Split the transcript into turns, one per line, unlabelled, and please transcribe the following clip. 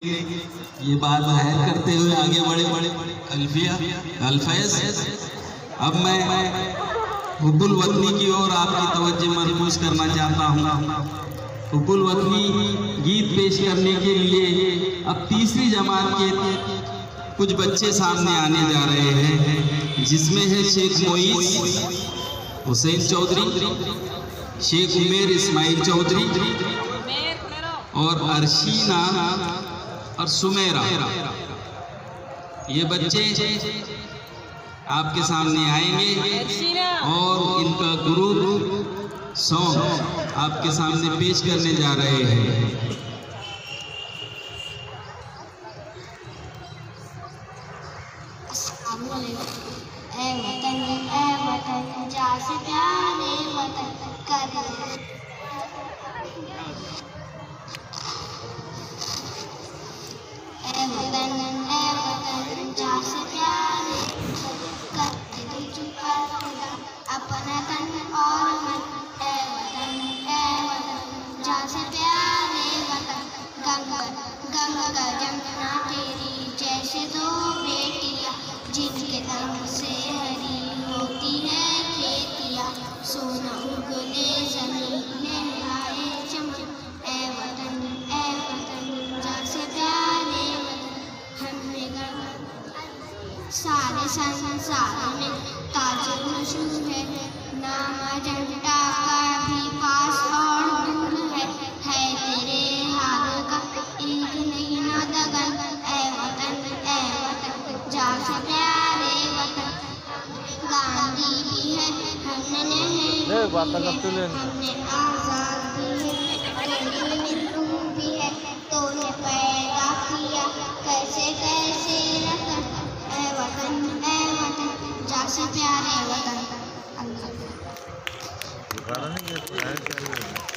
ये बात जाहिर करते हुए आगे बढ़े अल्फैज। अब मैं हुब्बुल वतनी की ओर आपकी तवज्जो मरकूज करना चाहता हूँ। हुब्बुल वतनी गीत पेश करने के लिए अब तीसरी जमात के कुछ बच्चे सामने आने जा रहे हैं, जिसमें है शेख मोईस हुसैन चौधरी, शेख उमेर इस्माइल चौधरी और अर्शीना और सुमेरा। ये बच्चे आपके सामने आएंगे और इनका ग्रुप सॉन्ग आपके सामने पेश करने जा रहे हैं।
ऐ वतन जा से प्यारे वतन कर अपना तन और मन। ऐ वतन जा से प्यारे वतन गंगा जमुना तेरी जैसे दो बेटियां, जिनके दम से हरी होती है खेतियां, सोना उगले जमीन में आए चमक। ऐ वतन जा से प्यारे वतन, हमने सारे संसार में ताज मशहूर है, नाम अजंता का भी पास और दूर है तेरे हाथ का एक नहीं ना दगन। ऐ वतन जा से प्यारे वतन, गांधी भी है हमने हमने आजाद भी है तूने पैदा किया कैसे कैसे रतन। ऐ वतन जा से प्यारे वतन। अल्लाह।